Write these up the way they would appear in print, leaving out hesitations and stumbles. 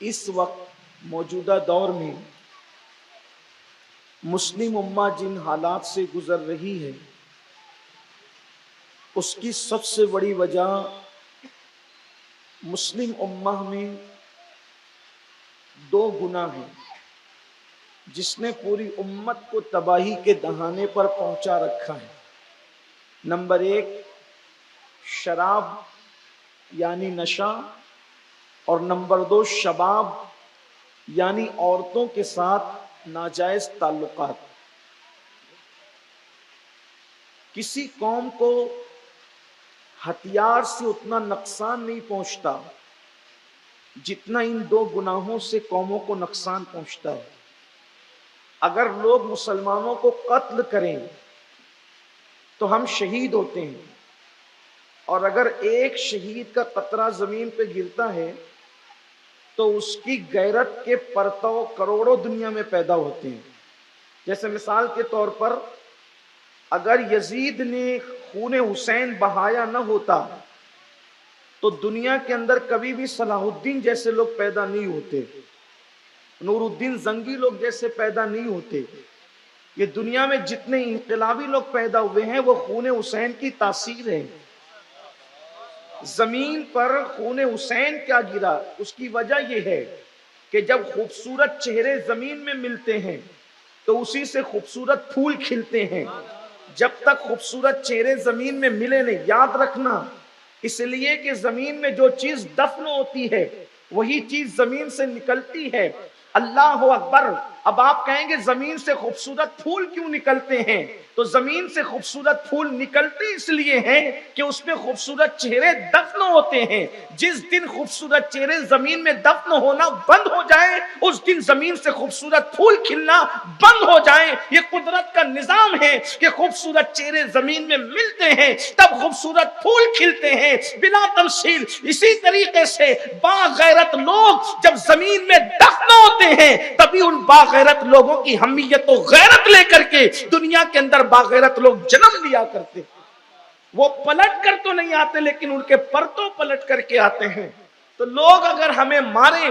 اس وقت موجودہ دور میں مسلم امہ جن حالات سے گزر رہی ہے، اس کی سب سے بڑی وجہ مسلم امہ میں دو گناہ ہیں جس نے پوری امت کو تباہی کے دہانے پر پہنچا رکھا ہے۔ نمبر ایک، شراب یعنی نشہ، اور نمبر دو، شباب یعنی عورتوں کے ساتھ ناجائز تعلقات۔ کسی قوم کو ہتھیار سے اتنا نقصان نہیں پہنچتا جتنا ان دو گناہوں سے قوموں کو نقصان پہنچتا ہے۔ اگر لوگ مسلمانوں کو قتل کریں تو ہم شہید ہوتے ہیں، اور اگر ایک شہید کا قطرہ زمین پہ گرتا ہے تو اس کی غیرت کے پرتو کروڑوں دنیا میں پیدا ہوتے ہیں۔ جیسے مثال کے طور پر اگر یزید نے خون حسین بہایا نہ ہوتا تو دنیا کے اندر کبھی بھی صلاح الدین جیسے لوگ پیدا نہیں ہوتے، نور الدین زنگی لوگ جیسے پیدا نہیں ہوتے۔ یہ دنیا میں جتنے انقلابی لوگ پیدا ہوئے ہیں وہ خون حسین کی تاثیر ہے۔ زمین پر خون حسین کیا گرا، اس کی وجہ یہ ہے کہ جب خوبصورت چہرے زمین میں ملتے ہیں تو اسی سے خوبصورت پھول کھلتے ہیں۔ جب تک خوبصورت چہرے زمین میں ملے نہیں، یاد رکھنا، اس لیے کہ زمین میں جو چیز دفن ہوتی ہے وہی چیز زمین سے نکلتی ہے۔ اللہ اکبر۔ اب آپ کہیں گے زمین سے خوبصورت پھول کیوں نکلتے ہیں؟ تو زمین سے خوبصورت پھول نکلتے اس لیے ہیں کہ اس میں خوبصورت چہرے دفن ہوتے ہیں۔ جس دن خوبصورت چہرے زمین میں دفن ہونا بند ہو جائے اس دن زمین سے خوبصورت پھول کھلنا بند ہو جائے۔ یہ قدرت کا نظام ہے کہ خوبصورت چہرے زمین میں ملتے ہیں تب خوبصورت پھول کھلتے ہیں بلا تمثیل۔ اسی طریقے سے باغیرت لوگ جب زمین میں دفن ہوتے ہیں تبھی ان باغیرت لوگوں کی حمیت و غیرت لے کر کے دنیا کے اندر باغیرت لوگ جنم لیا کرتے۔ وہ پلٹ کر تو نہیں آتے لیکن ان کے پرتوں پلٹ کر کے آتے ہیں۔ تو لوگ اگر ہمیں ماریں،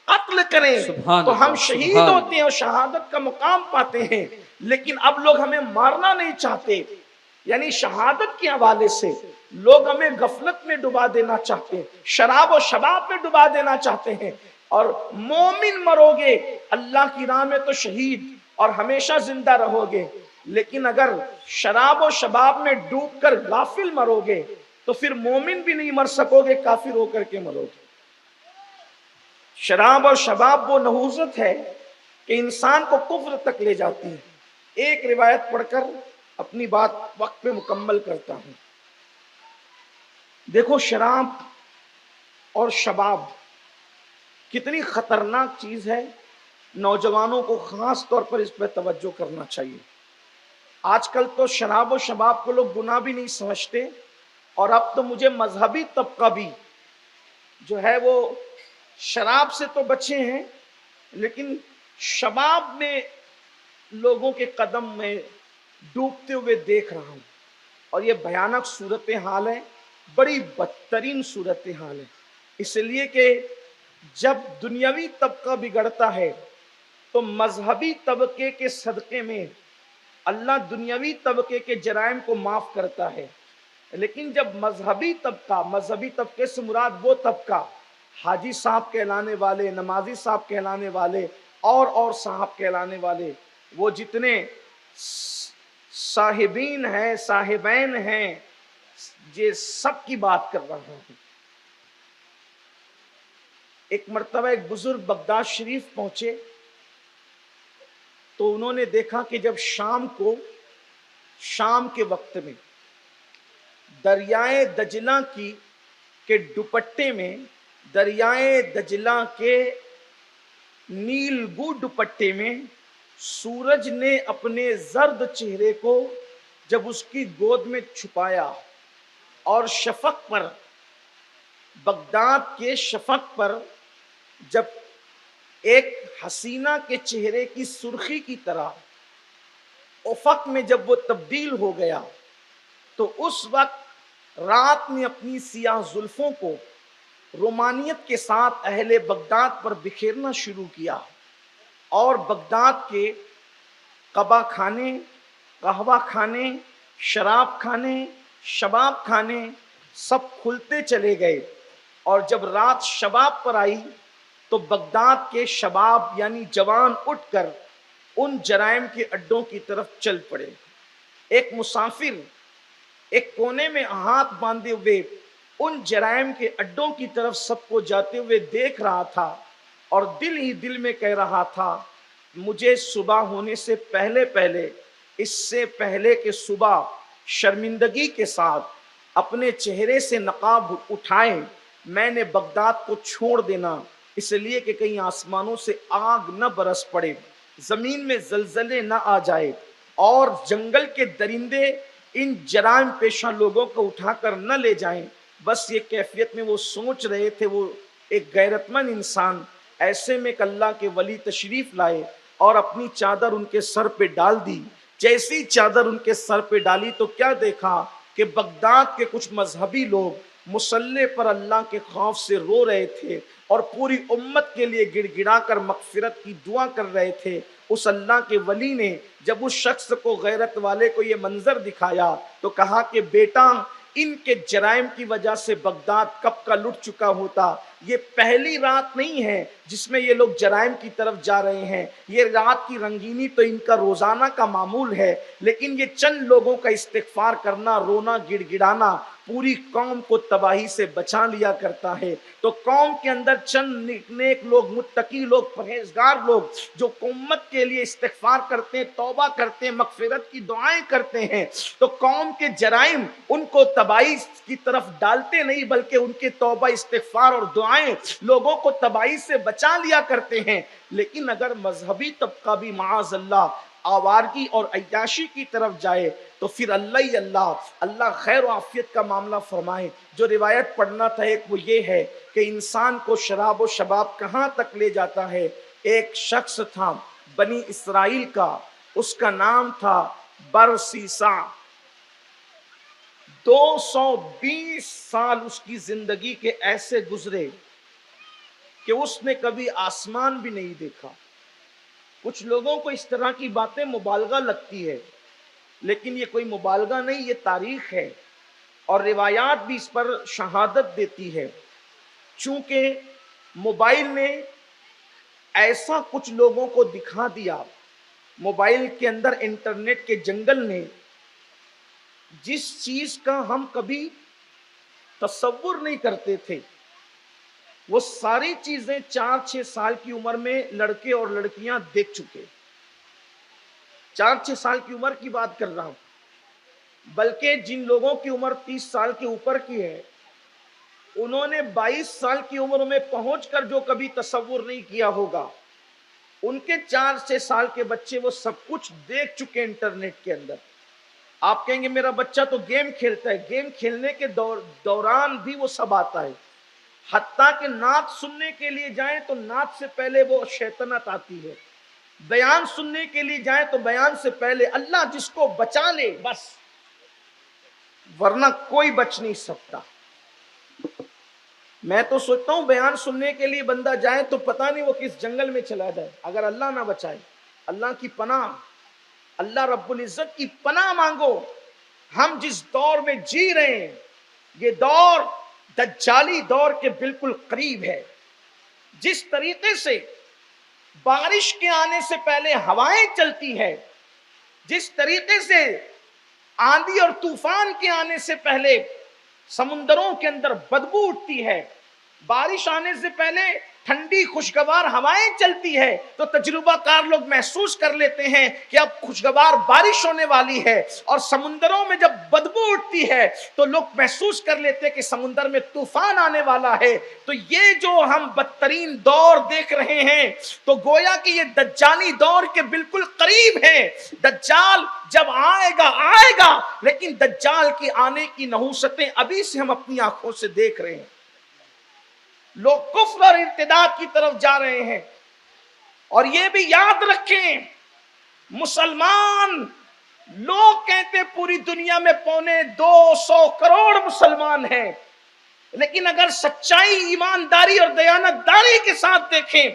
قتل کریں تو ہم شہید ہوتے ہیں اور شہادت کا مقام پاتے ہیں، لیکن اب لوگ ہمیں مارنا نہیں چاہتے، یعنی شہادت کے حوالے سے لوگ ہمیں غفلت میں ڈبا دینا چاہتے ہیں، شراب و شباب میں ڈبا دینا چاہتے ہیں۔ اور مومن مرو گے اللہ کی راہ میں تو شہید اور ہمیشہ زندہ رہو گے، لیکن اگر شراب و شباب میں ڈوب کر غافل مرو گے تو پھر مومن بھی نہیں مر سکو گے، کافر ہو کر کے مرو گے۔ شراب اور شباب وہ نحوست ہے کہ انسان کو کفر تک لے جاتی ہے۔ ایک روایت پڑھ کر اپنی بات وقت پہ مکمل کرتا ہوں۔ دیکھو شراب اور شباب کتنی خطرناک چیز ہے، نوجوانوں کو خاص طور پر اس پہ توجہ کرنا چاہیے۔ آج کل تو شراب و شباب کو لوگ گناہ بھی نہیں سمجھتے، اور اب تو مجھے مذہبی طبقہ بھی جو ہے وہ شراب سے تو بچے ہیں لیکن شباب میں لوگوں کے قدم میں ڈوبتے ہوئے دیکھ رہا ہوں، اور یہ بھیانک صورتحال ہے، بڑی بدترین صورتحال ہے۔ اس لیے کہ جب دنیاوی طبقہ بگڑتا ہے تو مذہبی طبقے کے صدقے میں اللہ دنیاوی طبقے کے جرائم کو معاف کرتا ہے، لیکن جب مذہبی طبقے سے مراد وہ طبقہ حاجی صاحب کہلانے والے، نمازی صاحب کہلانے والے اور صاحب کہلانے والے، وہ جتنے صاحبین ہیں، صاحبین ہیں، یہ سب کی بات کر رہا ہوں۔ ایک مرتبہ ایک بزرگ بغداد شریف پہنچے تو انہوں نے دیکھا کہ جب شام کے وقت میں دریائے دجلہ کے دوپٹے میں، دریائے دجلہ کے نیلگو دوپٹے میں سورج نے اپنے زرد چہرے کو جب اس کی گود میں چھپایا، اور شفق پر، بغداد کے شفق پر جب ایک حسینہ کے چہرے کی سرخی کی طرح افق میں جب وہ تبدیل ہو گیا تو اس وقت رات نے اپنی سیاہ زلفوں کو رومانیت کے ساتھ اہل بغداد پر بکھیرنا شروع کیا، اور بغداد کے قبا خانے، قہوہ خانے، شراب خانے، شباب خانے سب کھلتے چلے گئے۔ اور جب رات شباب پر آئی تو بغداد کے شباب یعنی جوان اٹھ کر ان جرائم کے اڈوں کی طرف چل پڑے۔ ایک مسافر ایک کونے میں ہاتھ باندھے ہوئے ان جرائم کے اڈوں کی طرف سب کو جاتے ہوئے دیکھ رہا تھا، اور دل ہی دل میں کہہ رہا تھا مجھے صبح ہونے سے پہلے پہلے، اس سے پہلے کہ صبح شرمندگی کے ساتھ اپنے چہرے سے نقاب اٹھائیں، میں نے بغداد کو چھوڑ دینا، اس لیے کہ کہیں آسمانوں سے آگ نہ برس پڑے، زمین میں زلزلے نہ آ جائے، اور جنگل کے درندے ان جرائم پیشہ لوگوں کو اٹھا کر نہ لے جائیں۔ بس یہ کیفیت میں وہ سوچ رہے تھے، وہ ایک غیرت مند انسان ایسے میں کہ اللہ کے ولی تشریف لائے اور اپنی چادر ان کے سر پہ ڈال دی۔ جیسی چادر ان کے سر پہ ڈالی تو کیا دیکھا کہ بغداد کے کچھ مذہبی لوگ مصلی پر اللہ کے خوف سے رو رہے تھے اور پوری امت کے لیے گڑ گڑا کر مغفرت کی دعا کر رہے تھے۔ اس اللہ کے ولی نے جب اس شخص کو، غیرت والے کو، یہ منظر دکھایا تو کہا کہ بیٹا ان کے جرائم کی وجہ سے بغداد کب کا لٹ چکا ہوتا، یہ پہلی رات نہیں ہے جس میں یہ لوگ جرائم کی طرف جا رہے ہیں، یہ رات کی رنگینی تو ان کا روزانہ کا معمول ہے، لیکن یہ چند لوگوں کا استغفار کرنا، رونا، گڑ گڑانا پوری قوم کو تباہی سے بچا لیا کرتا ہے۔ تو قوم کے اندر چند نیک لوگ، متقی لوگ، پرہیزگار لوگ جو امت کے لیے استغفار کرتے ہیں، توبہ کرتے ہیں، مغفرت کی دعائیں کرتے ہیں، تو قوم کے جرائم ان کو تباہی کی طرف ڈالتے نہیں، بلکہ ان کے توبہ، استغفار اور دعائیں لوگوں کو تباہی سے بچا لیا کرتے ہیں۔ لیکن اگر مذہبی طبقہ بھی معاذ اللہ آوارگی اور عیاشی کی طرف جائے تو پھر اللہ ہی اللہ خیر و عافیت کا معاملہ فرمائے۔ جو روایت پڑھنا تھا ایک وہ یہ ہے کہ انسان کو شراب و شباب کہاں تک لے جاتا ہے۔ ایک شخص تھا بنی اسرائیل کا، اس کا نام تھا برسیسا۔ 220 سال اس کی زندگی کے ایسے گزرے کہ اس نے کبھی آسمان بھی نہیں دیکھا۔ کچھ لوگوں کو اس طرح کی باتیں مبالغہ لگتی ہے، لیکن یہ کوئی مبالغہ نہیں، یہ تاریخ ہے، اور روایات بھی اس پر شہادت دیتی ہے۔ چونکہ موبائل نے ایسا کچھ لوگوں کو دکھا دیا، موبائل کے اندر انٹرنیٹ کے جنگل نے جس چیز کا ہم کبھی تصور نہیں کرتے تھے، وہ ساری چیزیں 4-6 سال کی عمر میں لڑکے اور لڑکیاں دیکھ چکے۔ 4-6 سال کی عمر کی بات کر رہا ہوں، بلکہ جن لوگوں کی عمر 30 سال کے اوپر کی ہے انہوں نے 22 سال کی عمر میں پہنچ کر جو کبھی تصور نہیں کیا ہوگا، ان کے 4-6 سال کے بچے وہ سب کچھ دیکھ چکے انٹرنیٹ کے اندر۔ آپ کہیں گے میرا بچہ تو گیم کھیلتا ہے، گیم کھیلنے کے دوران بھی وہ سب آتا ہے، حتیٰ کہ نعت سننے کے لیے جائیں تو نعت سے پہلے وہ شیطنت آتی ہے، بیان سننے کے لیے جائیں تو بیان سے پہلے اللہ جس کو بچا لے بس، ورنہ کوئی بچ نہیں سکتا۔ میں تو سوچتا ہوں بیان سننے کے لیے بندہ جائے تو پتہ نہیں وہ کس جنگل میں چلا جائے، اگر اللہ نہ بچائے۔ اللہ کی پناہ، اللہ رب العزت کی پناہ مانگو۔ ہم جس دور میں جی رہے ہیں یہ دور دجالی دور کے بالکل قریب ہے۔ جس طریقے سے بارش کے آنے سے پہلے ہوائیں چلتی ہے، جس طریقے سے آندھی اور طوفان کے آنے سے پہلے سمندروں کے اندر بدبو اٹھتی ہے، بارش آنے سے پہلے ٹھنڈی خوشگوار ہوائیں چلتی ہے، تو تجربہ کار لوگ محسوس کر لیتے ہیں کہ اب خوشگوار بارش ہونے والی ہے، اور سمندروں میں جب بدبو اٹھتی ہے تو لوگ محسوس کر لیتے ہیں کہ سمندر میں طوفان آنے والا ہے۔ تو یہ جو ہم بدترین دور دیکھ رہے ہیں تو گویا کہ یہ دجالی دور کے بالکل قریب ہے۔ دجال جب آئے گا، لیکن دجال کی آنے کی نحوستیں ابھی سے ہم اپنی آنکھوں سے دیکھ رہے ہیں۔ لوگ کفر اور ارتداد کی طرف جا رہے ہیں، اور یہ بھی یاد رکھیں مسلمان لوگ کہتے پوری دنیا میں 250 کروڑ مسلمان ہیں، لیکن اگر سچائی، ایمانداری اور دیانتداری کے ساتھ دیکھیں،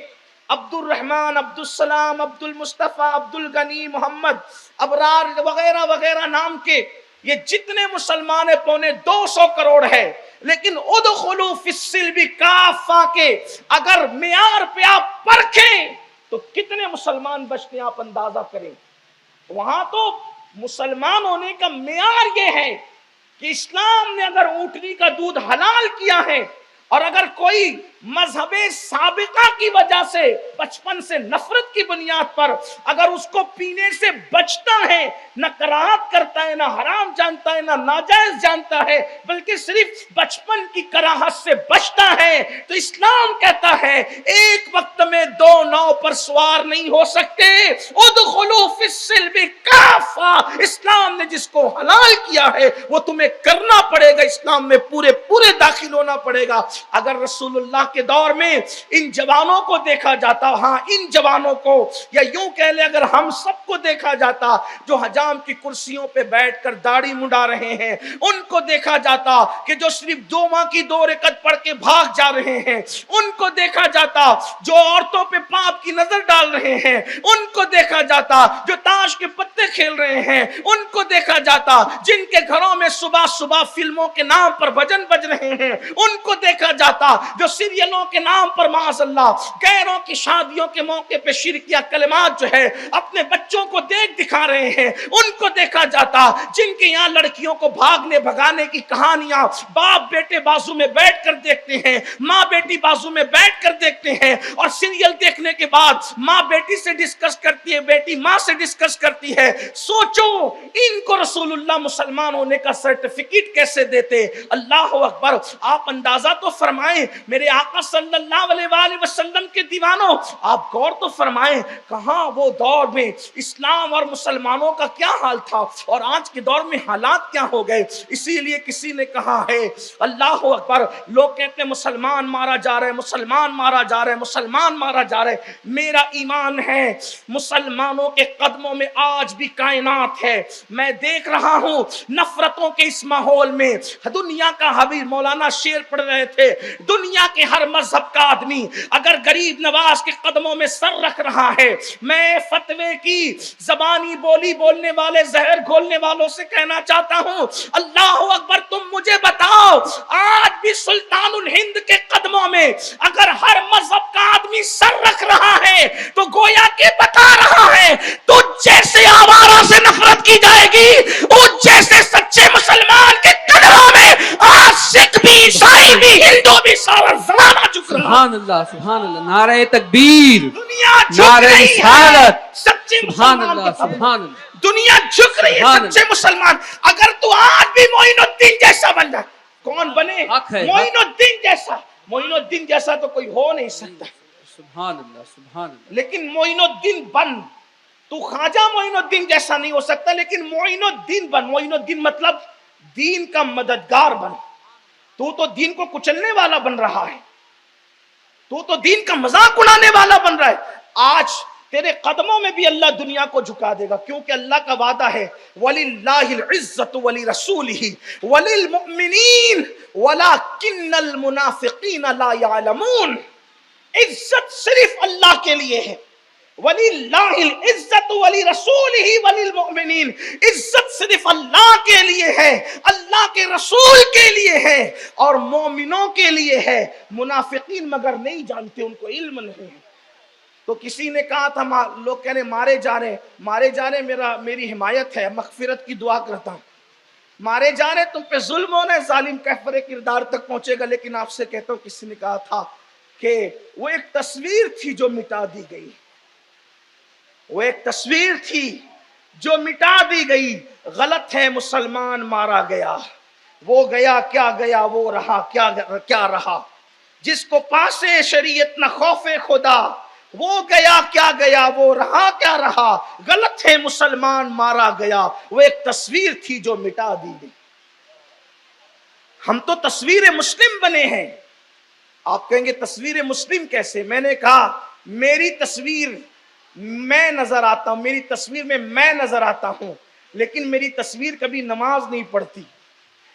عبد الرحمن، عبد السلام، عبد المصطفیٰ، عبد الغنی، محمد، ابرار وغیرہ وغیرہ نام کے یہ جتنے مسلمان ہیں 250 کروڑ ہے، لیکن ادخلوا فی السلم کافہ کے اگر معیار پہ آپ پرکھیں تو کتنے مسلمان بچتے ہیں آپ اندازہ کریں۔ وہاں تو مسلمان ہونے کا معیار یہ ہے کہ اسلام نے اگر اونٹنی کا دودھ حلال کیا ہے، اور اگر کوئی مذہب سابقہ کی وجہ سے بچپن سے نفرت کی بنیاد پر اگر اس کو پینے سے بچتا ہے، نہ کراہت کرتا ہے، نہ حرام جانتا ہے، نہ ناجائز جانتا ہے، بلکہ صرف بچپن کی کراہت سے بچتا ہے، تو اسلام کہتا ہے ایک وقت میں 2 ناؤ پر سوار نہیں ہو سکتے۔ ادخلوا فی السلم کافہ، اسلام نے جس کو حلال کیا ہے وہ تمہیں کرنا پڑے گا، اسلام میں پورے داخل ہونا پڑے گا۔ اگر رسول اللہ کے دور میں ان جوانوں کو دیکھا جاتا، ہاں ان جوانوں کو، یا یوں کہہ لیں اگر ہم سب کو دیکھا جاتا جو حجام کی کرسیوں پہ بیٹھ کر داڑھی منڈا رہے ہیں، ان کو دیکھا جاتا کہ جو صرف 2 ماہ کی 2 رکعت پڑھ کے بھاگ جا رہے ہیں، ان کو دیکھا جاتا جو عورتوں پہ پاپ کی نظر ڈال رہے ہیں، ان کو دیکھا جاتا جو تاش کے پتے کھیل رہے ہیں، ان کو دیکھا جاتا جن کے گھروں میں صبح صبح فلموں کے نام پر بھجن بج رہے ہیں، ان کو دیکھا جاتا جو سیریلوں کے نام پر معاذ اللہ غیروں کی شادیوں کے موقع پہ شرکیہ کلمات جو ہے اپنے بچوں کو دیکھ دکھا رہے ہیں، ان کو دیکھا جاتا جن کے یہاں لڑکیوں کو بھاگنے بھگانے کی کہانیاں باپ بیٹے بازو میں بیٹھ کر دیکھتے ہیں، ماں بیٹی بازو میں بیٹھ کر دیکھتے ہیں، اور سیریل دیکھنے کے بعد ماں بیٹی سے ڈسکس کرتی ہے، بیٹی ماں سے ڈسکس کرتی ہے۔ سوچو ان کو رسول اللہ مسلمان ہونے کا سرٹیفکیٹ کیسے دیتے؟ اللہ اکبر! آپ اندازہ تو فرمائیں میرے آقا صلی اللہ علیہ وآلہ وسلم کے دیوانوں، آپ غور تو فرمائیں کہاں وہ دور میں اسلام اور مسلمانوں کا کیا حال تھا اور آج کے دور میں حالات کیا ہو گئے۔ اسی لیے کسی نے کہا ہے اللہ اکبر، لوگ کہتے ہیں مسلمان مارا جا رہا ہے، مسلمان مارا جا رہا ہے، مسلمان مارا جا رہا ہے۔ میرا ایمان ہے مسلمانوں کے قدموں میں آج بھی کائنات ہے۔ میں دیکھ رہا ہوں نفرتوں کے اس ماحول میں دنیا کا حبیب مولانا شعر پڑھ رہے تھے، دنیا کے ہر مذہب کا آدمی اگر غریب نواز کے قدموں میں سر رکھ رہا ہے، میں فتوے کی زبانی بولی بولنے والے زہر گھولنے والوں سے کہنا چاہتا ہوں اللہ اکبر، تم مجھے بتاؤ آج بھی سلطان الہند کے قدموں میں اگر ہر مذہب کا آدمی سر رکھ رہا ہے تو گویا کہ بتا رہا ہے تو جیسے آوارہ سے نفرت کی جائے گی اس جیسے سچے مسلمان کے قدموں میں آج سکھ بھی، عیسائی بھی، ہندو بھی، سارا زمانہ جھک رہا ہے۔ سبحان اللہ، سبحان اللہ، نعرہ تکبیر، دنیا جھک نعرہ رہی رسالت، ہے سچے سبحان مسلمان اللہ، کے سامنے۔ سبحان اللہ، دنیا جھک رہی ہے سبحان سچے مسلمان۔ اگر تو آج بھی معین الدین جیسا بن جائے، کون بنے؟ حق ہے، معین الدین جیسا۔ معین الدین جیسا تو کوئی ہو نہیں سکتا، سبحان اللہ، سبحان اللہ، لیکن معین الدین بن۔ تو خواجہ معین الدین جیسا نہیں ہو سکتا، لیکن معین الدین بن۔ معین الدین مطلب دین کا مددگار بن۔ تو دین کو کچلنے والا بن رہا ہے، تو دین کا مذاق اڑانے والا بن رہا ہے۔ آج تیرے قدموں میں بھی اللہ دنیا کو جھکا دے گا، کیونکہ اللہ کا وعدہ ہے وَلِلَّهِ الْعِزَّةُ وَلِرَسُولِهِ وَلِلْمُؤْمِنِينَ وَلَكِنَّ الْمُنَافِقِينَ لَا يَعْلَمُونَ۔ عزت صرف اللہ کے لیے ہے۔ وَلِلَّهِ الْعِزَّةُ وَلِرَسُولِهِ وَلِلْمُؤْمِنِينَ، عزت صرف اللہ کے لیے ہے، اللہ کے رسول کے لیے ہے اور مومنوں کے لیے ہے۔ منافقین مگر نہیں جانتے، ان کو علم نہیں ہے۔ تو کسی نے کہا تھا لوگ کہنے مارے جا رہے، میری حمایت ہے، مغفرت کی دعا کرتا ہوں۔ مارے جا رہے، تم پہ ظلم ہونا ہے، ظالم کہفر کردار تک پہنچے گا۔ لیکن آپ سے کہتا ہوں کسی نے کہا تھا کہ وہ ایک تصویر تھی جو مٹا دی گئی، وہ ایک تصویر تھی جو مٹا دی گئی۔ غلط ہے مسلمان مارا گیا، وہ گیا کیا گیا، وہ رہا کیا رہا۔ جس کو پاسے شریعت نہ خوف خدا، وہ گیا کیا گیا، وہ رہا کیا رہا۔ غلط ہے مسلمان مارا گیا، وہ ایک تصویر تھی جو مٹا دی گئی۔ ہم تو تصویر مسلم بنے ہیں۔ آپ کہیں گے تصویر مسلم کیسے؟ میں نے کہا میری تصویر میں نظر آتا ہوں، میری تصویر میں میں نظر آتا ہوں، لیکن میری تصویر کبھی نماز نہیں پڑھتی،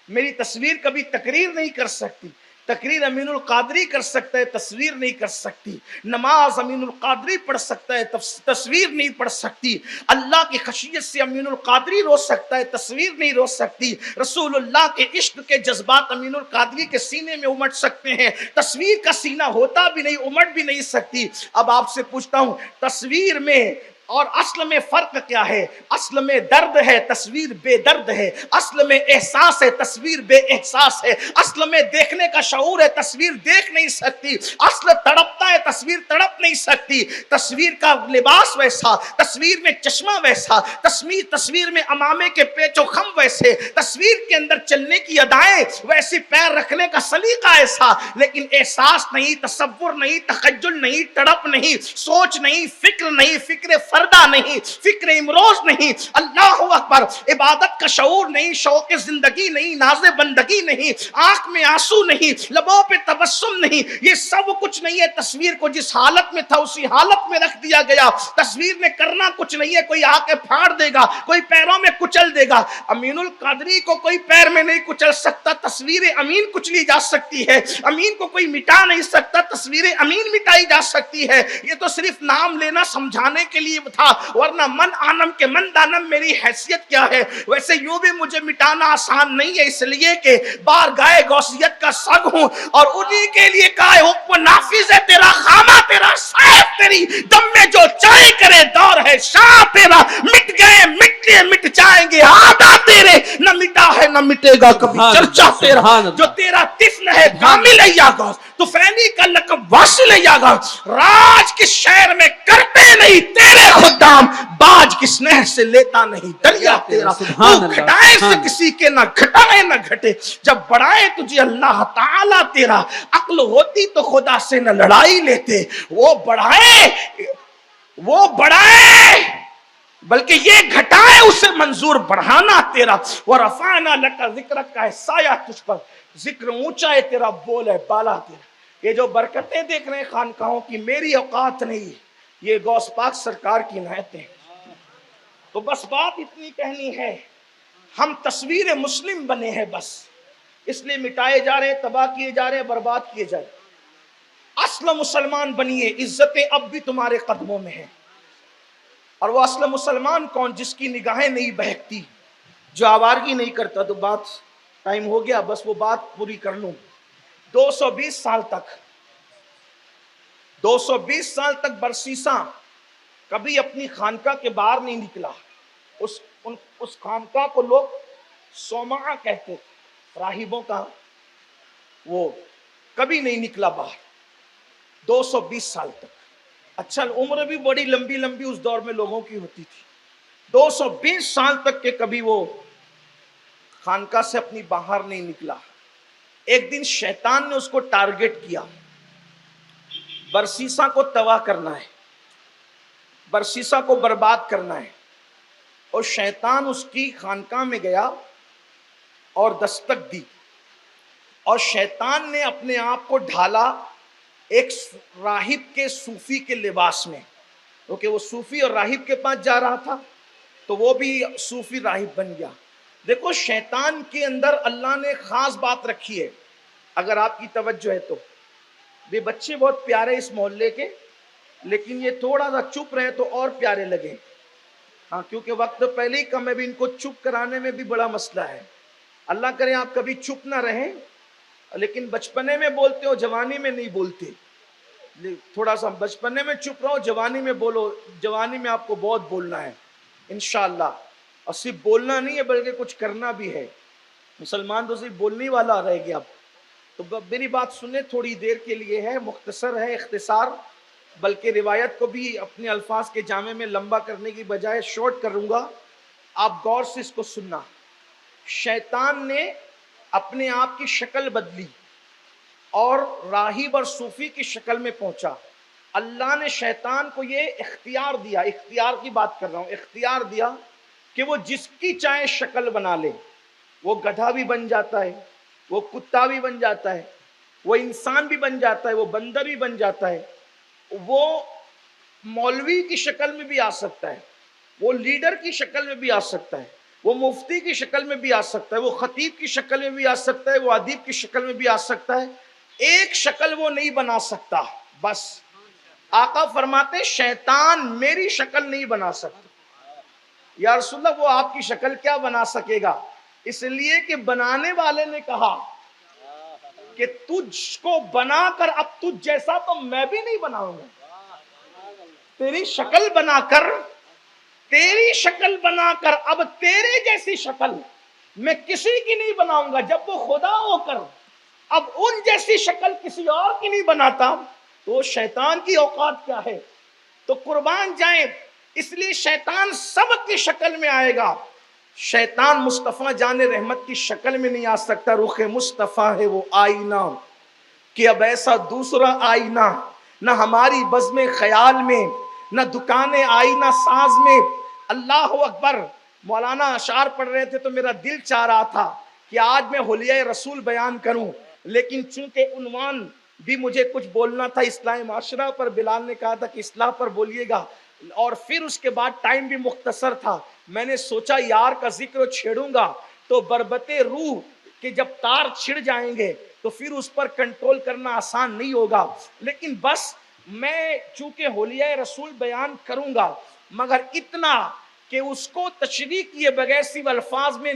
میری تصویر کبھی تقریر نہیں کر سکتی، تقریر امین القادری کر سکتا ہے، تصویر نہیں کر سکتی. نماز امین القادری پڑھ سکتا ہے، تصویر نہیں پڑھ سکتی. اللہ کی خشیت سے امین القادری رو سکتا ہے، تصویر نہیں رو سکتی. رسول اللہ کے عشق کے جذبات امین القادری کے سینے میں امٹ سکتے ہیں، تصویر کا سینہ ہوتا بھی نہیں، امٹ بھی نہیں سکتی. اب آپ سے پوچھتا ہوں، تصویر میں اور اصل میں فرق کیا ہے؟ اصل میں درد ہے، تصویر بے درد ہے. اصل میں احساس ہے، تصویر بے احساس ہے. اصل میں دیکھنے کا شعور ہے، تصویر دیکھ نہیں سکتی. اصل تڑپتا ہے، تصویر تڑپ نہیں سکتی. تصویر کا لباس ویسا، تصویر میں چشمہ ویسا، تصویر میں امامے کے پیچ و خم ویسے، تصویر کے اندر چلنے کی ادائیں ویسی، پیر رکھنے کا سلیقہ ایسا، لیکن احساس نہیں، تصور نہیں، تخیل نہیں، تڑپ نہیں، سوچ نہیں، فکر نہیں، فکر فردہ نہیں، فکر امروز نہیں. اللہ اکبر. عبادت کا شعور نہیں، شوق زندگی نہیں، ناز بندگی نہیں، آنکھ میں آنسو نہیں، لبوں پہ تبسم نہیں، یہ سب کچھ نہیں ہے. تصویر کو جس حالت میں تھا اسی حالت میں رکھ دیا گیا. تصویر میں کرنا کچھ نہیں ہے، کوئی آ کے پھاڑ دے گا، کوئی پیروں میں کچل دے گا. امین القادری کو کوئی پیر میں نہیں کچل سکتا، تصویر امین کچلی جا سکتی ہے. امین کو کوئی مٹا نہیں سکتا، تصویر امین مٹائی جا سکتی ہے. یہ تو صرف نام لینا سمجھانے کے لیے تھا، ورنہ من آنم کے من دانم میری حیثیت کیا ہے. ویسے یوں بھی مجھے مٹانا آسان نہیں ہے، اس لیے کہ بار گائے غوثیت کا سگ ہوں، اور انہی کے لیے کہا حکم نافذ ہے تیرا، خامہ تیرا، صاحب تیری، دم میں جو چاہے کرے، دور ہے شاہ تیرا. مٹ گئے مٹ جائیں گے آدھا تیرے، نہ مٹا ہے نہ مٹے گا کبھی چرچا تیرا. جو تیرا طفل ہے کامل ہے یا غوث، تو فینی کا لقب واصل ہے یا غوث. راج کس شہر میں کرتے نہیں تیرے خدام، باج کس نہر سے لیتا نہیں دریا تیرا. تو گھٹائے سے کسی کے نہ گھٹائے نہ گھٹے، جب بڑھائے تجھے اللہ تعالیٰ تیرا. عقل ہوتی تو خدا سے نہ لڑائی لیتے، وہ بڑھائے بلکہ یہ گھٹائے، اسے منظور بڑھانا تیرا. وَرَفَعْنَا لَكَ ذِكْرَكَ ہے سایہ تجھ پر، ذکر اونچا ہے تیرا، بول ہے بالا تیرا. یہ جو برکتیں دیکھ رہے ہیں خانقاہوں کی، میری اوقات نہیں، یہ غوث پاک سرکار کی عنایتیں. تو بس بات اتنی کہنی ہے، ہم تصویر مسلم بنے ہیں بس، اس لیے مٹائے جا رہے ہیں، تباہ کیے جا رہے ہیں، برباد کیے جا رہے ہیں. اصل مسلمان بنیے، عزتیں اب بھی تمہارے قدموں میں ہیں. اور وہ اصل مسلمان کون؟ جس کی نگاہیں نہیں بہکتی، جو آوارگی نہیں کرتا. تو بات ٹائم ہو گیا، بس وہ بات پوری کر لوں. 220 سال تک برسیساں کبھی اپنی خانقاہ کے باہر نہیں نکلا. اس خانقاہ کو لوگ صومعہ کہتے تھے، راہبوں کا. وہ کبھی نہیں نکلا باہر 220 سال تک. اچھا، عمر بھی بڑی لمبی اس دور میں لوگوں کی ہوتی تھی. 220 سال تک کہ کبھی وہ خانقاہ سے اپنی باہر نہیں نکلا. ایک دن شیطان نے اس کو ٹارگٹ کیا، برسیسا کو تباہ کرنا ہے، برسیسا کو برباد کرنا ہے. اور شیطان اس کی خانقاہ میں گیا اور دستک دی، اور شیطان نے اپنے آپ کو ڈھالا ایک راہب کے صوفی کے لباس میں، کیونکہ وہ صوفی اور راہب کے پاس جا رہا تھا، تو وہ بھی صوفی راہب بن گیا. دیکھو شیطان کے اندر اللہ نے خاص بات رکھی ہے، اگر آپ کی توجہ ہے تو. یہ بچے بہت پیارے اس محلے کے، لیکن یہ تھوڑا سا چپ رہے تو اور پیارے لگے. ہاں، کیونکہ وقت پہلے ہی کم ہے، بھی ان کو چپ کرانے میں بھی بڑا مسئلہ ہے. اللہ کرے آپ کبھی چپ نہ رہیں، لیکن بچپنے میں بولتے ہو، جوانی میں نہیں بولتے. تھوڑا سا بچپنے میں چپ رہو، جوانی میں بولو. جوانی میں آپ کو بہت بولنا ہے انشاءاللہ، اور صرف بولنا نہیں ہے بلکہ کچھ کرنا بھی ہے. مسلمان تو صرف بولنے والا رہ گیا. تو میری بات سنیں، تھوڑی دیر کے لیے ہے، مختصر ہے، اختصار، بلکہ روایت کو بھی اپنے الفاظ کے جامع میں لمبا کرنے کی بجائے شارٹ کروں گا. آپ غور سے اس کو سننا. شیطان نے اپنے آپ کی شکل بدلی اور راہب اور صوفی کی شکل میں پہنچا. اللہ نے شیطان کو یہ اختیار دیا، اختیار کی بات کر رہا ہوں، اختیار دیا کہ وہ جس کی چاہے شکل بنا لے. وہ گدھا بھی بن جاتا ہے، وہ کتا بھی بن جاتا ہے، وہ انسان بھی بن جاتا ہے، وہ بندر بھی بن جاتا ہے، وہ مولوی کی شکل میں بھی آ سکتا ہے، وہ لیڈر کی شکل میں بھی آ سکتا ہے، وہ مفتی کی شکل میں بھی آ سکتا ہے، وہ خطیب کی شکل میں بھی آ سکتا ہے، وہ ادیب کی شکل میں بھی آ سکتا ہے. ایک شکل وہ نہیں بنا سکتا. بس آقا فرماتے شیطان میری شکل نہیں بنا سکتا. یا رسول اللہ وہ آپ کی شکل کیا بنا سکے گا؟ اس لیے کہ بنانے والے نے کہا کہ تجھ کو بنا کر اب تجھ جیسا تو میں بھی نہیں بناؤں گا. تیری شکل بنا کر اب تیرے جیسی شکل میں کسی کی نہیں بناؤں گا. جب وہ خدا ہو کر اب ان جیسی شکل کسی اور کی نہیں بناتا تو شیطان کی اوقات کیا ہے؟ تو قربان جائیں. اس لیے شیطان سب کی شکل میں آئے گا. شیطان مصطفیٰ جان رحمت کی شکل میں نہیں آ سکتا. رخ مصطفیٰ ہے وہ آئینہ کہ اب ایسا دوسرا آئینہ نہ ہماری بزم خیال میں نہ دکان آئینہ ساز میں. اللہ اکبر. مولانا اشعار پڑھ رہے تھے تو میرا دل چاہ رہا تھا کہ آج میں حلیہ رسول بیان کروں، لیکن چونکہ عنوان بھی مجھے کچھ بولنا تھا اصلاح معاشرہ پر. بلال نے کہا تھا کہ اصلاح پر بولیے گا، اور پھر اس کے بعد ٹائم بھی مختصر تھا. میں نے سوچا یار کا ذکر چھیڑوں گا تو بربط روح کہ جب تار چھڑ جائیں گے تو پھر اس پر کنٹرول کرنا آسان نہیں ہوگا. لیکن بس میں چونکہ حلیہ رسول بیان کروں گا مگر اتنا کہ اس کو تشریح کیے بغیر صرف الفاظ میں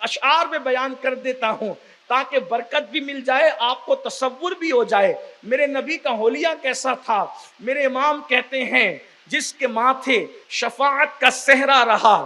اشعار میں بیان کر دیتا ہوں تاکہ برکت بھی مل جائے، آپ کو تصور بھی ہو جائے میرے نبی کا حلیہ کیسا تھا. میرے امام کہتے ہیں جس کے ماتھے شفاعت کا صحرا رہا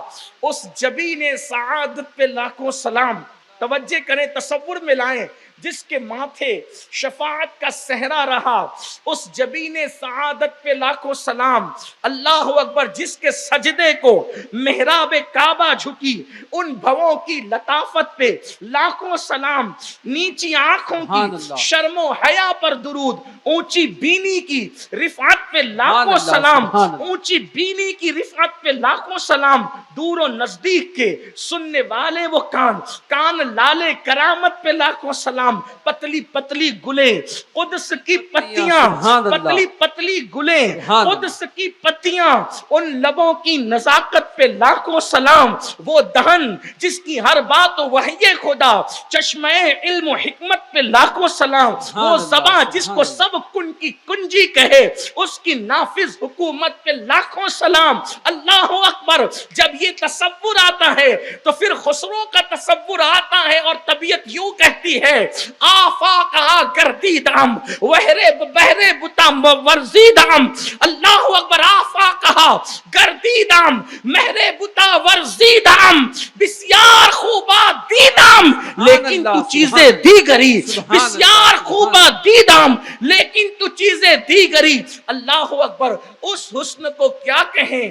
اس جبین سعادت پہ لاکھوں سلام. توجہ کریں، تصور میں لائیں. جس کے ماتھے شفاعت کا صحرا رہا اس جبین سعادت پہ لاکھوں سلام. اللہ اکبر. جس کے سجدے کو محراب کعبہ جھکی ان بھووں کی لطافت پہ لاکھوں سلام. نیچی آنکھوں کی شرم و حیا پر درود، اونچی بینی کی رفعت پہ لاکھوں سلام. اونچی بینی کی رفعت پہ لاکھوں سلام. دور و نزدیک کے سننے والے وہ کان لالے کرامت پہ لاکھوں سلام. پتلی پتلی گلیں قدس کی پتیاں، پتلی پتلی گلیں قدس کی پتیاں، ان لبوں کی نزاکت پہ لاکھوں سلام. وہ دہن جس کی ہر بات وحی خدا، چشمہ علم و حکمت پہ لاکھوں سلام. وہ زباں جس کو سب کن کی کنجی کہے اس کی نافذ حکومت پہ لاکھوں سلام. اللہ اکبر. جب یہ تصور آتا ہے تو پھر خسرو کا تصور آتا ہے اور طبیعت یوں کہتی ہے آفاقہ گردیدام وہرے بہرے بتام ورزیدام. اللہ اکبر. آفاقہ گردیدام مہرے بتا ورزیدام بسیار خوبا دیدام لیکن تو چیزیں دیگری. بسیار خوبا دیدام لیکن تو چیزیں دیگری. اللہ اکبر. اس حسن کو کیا کہیں؟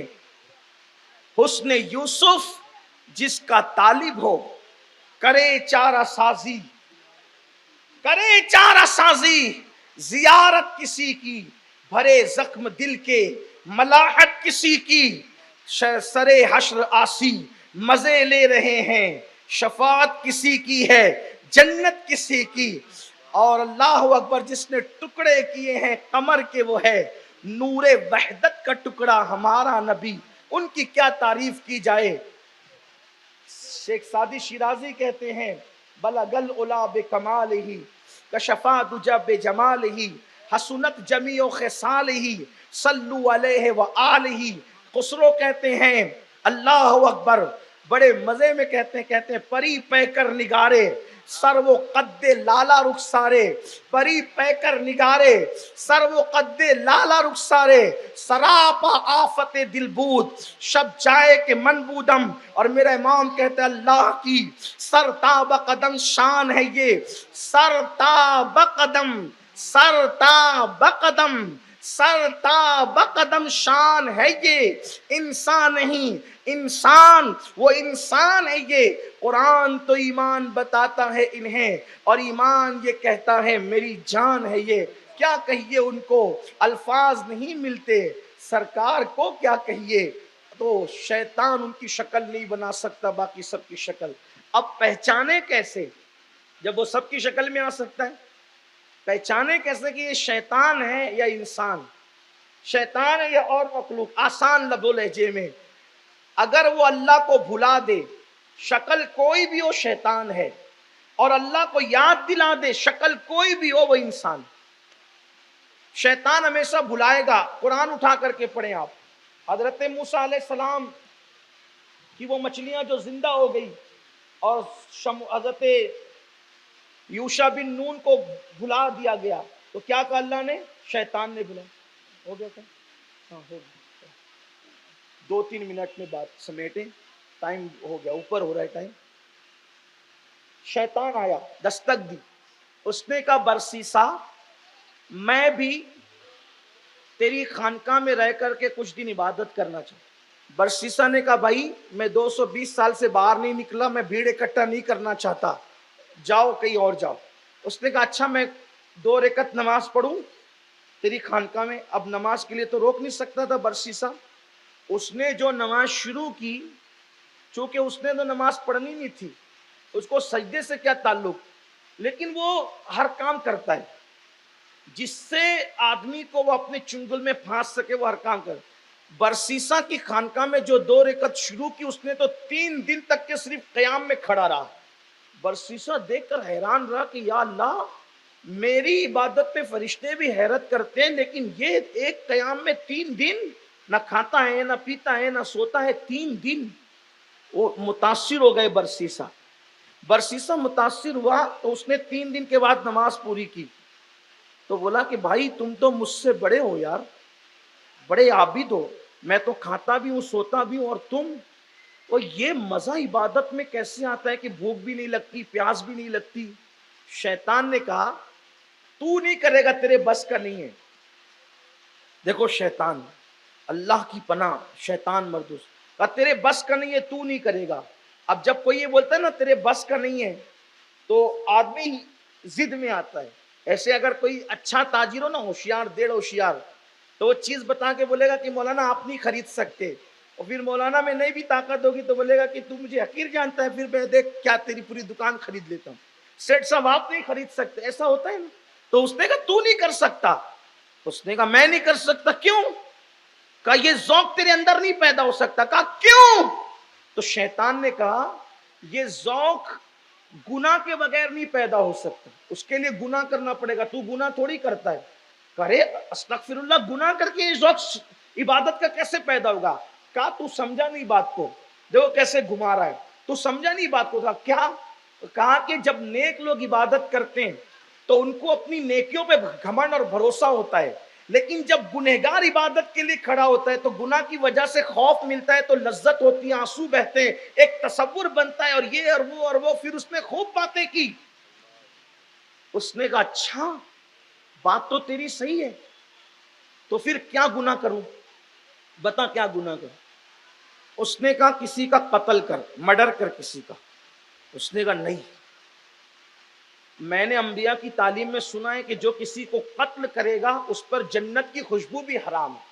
حسن یوسف جس کا طالب ہو کرے چارہ سازی، کرے چارہ سازی. زیارت کسی کی بھرے زخم دل کے، ملاحت کسی کی سرے حشر آسی مزے لے رہے ہیں. شفاعت کسی کی ہے، جنت کسی کی. اور اللہ اکبر. جس نے ٹکڑے کیے ہیں قمر کے وہ ہے نور وحدت کا ٹکڑا ہمارا نبی. ان کی کیا تعریف کی جائے. شیخ سعدی شیرازی کہتے ہیں بلغ العلا بکمالہ کشفا دجا بجمالہ حسنت جمیع خصالہ صلوا علیہ وآلہ. خسرو کہتے ہیں اللہ اکبر بڑے مزے میں کہتے ہیں پری پہ کر نگارے سر و قد لالا رخسارے. پری پہ کر نگارے سر و قد لالا رخسارے سراپا آفت دل بود شب جائے کہ من بودم. اور میرا امام کہتے ہیں اللہ کی سر تاب قدم شان ہے یہ. سر تاب قدم، سر تاب قدم، سر تاب قدم شان ہے یہ. انسان نہیں انسان، وہ انسان ہے یہ. قرآن تو ایمان بتاتا ہے انہیں اور ایمان یہ کہتا ہے میری جان ہے یہ. کیا کہیے ان کو، الفاظ نہیں ملتے. سرکار کو کیا کہیے. تو شیطان ان کی شکل نہیں بنا سکتا، باقی سب کی شکل. اب پہچانے کیسے جب وہ سب کی شکل میں آ سکتا ہے؟ پہچانے کیسے کہ یہ شیطان ہے یا انسان، شیطان ہے یا اور مخلوق. آسان لب و لہجے میں اگر وہ اللہ کو بھلا دے، شکل کوئی بھی ہو شیطان ہے، اور اللہ کو یاد دلا دے، شکل کوئی بھی ہو وہ انسان، شیطان ہمیشہ بھلائے گا۔ قرآن اٹھا کر کے پڑھیں آپ، حضرت موسیٰ علیہ السلام کی وہ مچھلیاں جو زندہ ہو گئی، اور حضرت یوشع بن نون کو بھلا دیا گیا، تو کیا کہا اللہ نے؟ شیطان نے بھلا۔ ہو گیا کیا؟ ہاں ہو گیا، 2-3 منٹ میں بات سمیٹیں، ٹائم ہو گیا، اوپر ہو رہا ہے ٹائم۔ شیطان آیا، دستک دی، اس نے کہا برسیسا میں بھی تیری خانقاہ میں رہ کر کے کچھ دن عبادت کرنا چاہتا۔ برسیسا نے کہا بھائی میں 220 سال سے باہر نہیں نکلا، میں بھیڑ اکٹھا نہیں کرنا چاہتا، جاؤ کہیں اور جاؤ۔ اس نے کہا اچھا میں 2 رکعت نماز پڑھوں تیری خانقاہ میں۔ اب نماز کے لیے تو روک نہیں سکتا تھا برسیسا، اس نے جو نماز شروع کی، چونکہ اس نے تو نماز پڑھنی نہیں تھی، اس کو سجدے سے کیا تعلق، لیکن وہ ہر کام کرتا ہے جس سے آدمی کو وہ اپنے چنگل میں پھانس سکے، وہ ہر کام کرتا۔ برسیسا کی خانقاہ میں جو 2 رکعت شروع کی، اس نے تو 3 دن تک کے صرف قیام میں کھڑا رہا۔ برسیسا دیکھ کر حیران رہا کہ یا اللہ، میری عبادت پہ فرشتے بھی حیرت کرتے ہیں، لیکن یہ ایک قیام میں 3 دن نہ کھاتا ہے نہ پیتا ہے نہ سوتا ہے، 3 دن۔ وہ متاثر ہو گئے برسیسا۔ برسیسا متاثر ہوا تو اس نے 3 دن کے بعد نماز پوری کی، تو بولا کہ بھائی تم تو مجھ سے بڑے ہو یار، بڑے عابد ہو، میں تو کھاتا بھی ہوں سوتا بھی ہوں، اور تم، اور یہ مزہ عبادت میں کیسے آتا ہے کہ بھوک بھی نہیں لگتی پیاس بھی نہیں لگتی؟ شیطان نے کہا تو نہیں کرے گا، تیرے بس کا نہیں ہے۔ دیکھو شیطان، اللہ کی پناہ، شیطان مردوس، کہا تیرے بس کا نہیں ہے، تو نہیں کرے گا۔ اب جب کوئی یہ بولتا ہے نا تیرے بس کا نہیں ہے، تو آدمی ضد میں آتا ہے۔ ایسے اگر کوئی اچھا تاجر ہو نا، ہوشیار دیڑ ہوشیار، تو وہ چیز بتا کے بولے گا کہ مولانا آپ نہیں خرید سکتے، اور پھر مولانا میں نہیں بھی طاقت ہوگی تو بولے گا کہ تو مجھے حقیر جانتا ہے، پھر میں دیکھ کیا تیری پوری دکان خرید لیتا ہوں۔ سیٹ صاحب آپ نہیں خرید سکتے، ایسا ہوتا ہے نا۔ تو اس نے کہا تو نہیں کر سکتا، اس نے کہا میں نہیں کر سکتا، کیوں؟ کہا یہ ذوق تیرے اندر نہیں پیدا ہو سکتا۔ کہا کیوں؟ تو شیطان نے کہا یہ ذوق گناہ کے بغیر نہیں پیدا ہو سکتا، اس کے لیے گناہ کرنا پڑے گا، تو گناہ تھوڑی کرتا ہے۔ کرے استغفر اللہ، گناہ کر کے یہ ذوق عبادت کا کیسے پیدا ہوگا؟ کہا تو سمجھا نہیں بات کو، دیکھو کیسے گھما رہا ہے، تو سمجھا نہیں بات کو۔ کہا کیا؟ کہا کہ جب نیک لوگ عبادت کرتے ہیں تو ان کو اپنی نیکیوں پہ گھمنڈ اور بھروسہ ہوتا ہے، لیکن جب گنہگار عبادت کے لیے کھڑا ہوتا ہے تو گناہ کی وجہ سے خوف ملتا ہے، تو لذت ہوتی ہے، آنسو بہتے ہیں، ایک تصور بنتا ہے، اور یہ اور وہ پھر اس نے خوب باتیں کی۔ اس نے کہا اچھا بات تو تیری صحیح ہے، تو پھر کیا گناہ کروں، بتا کیا گناہ کروں؟ اس نے کہا کسی کا قتل کر، مرڈر کر کسی کا۔ اس نے کہا نہیں، میں نے انبیاء کی تعلیم میں سنا ہے کہ جو کسی کو قتل کرے گا اس پر جنت کی خوشبو بھی حرام ہے،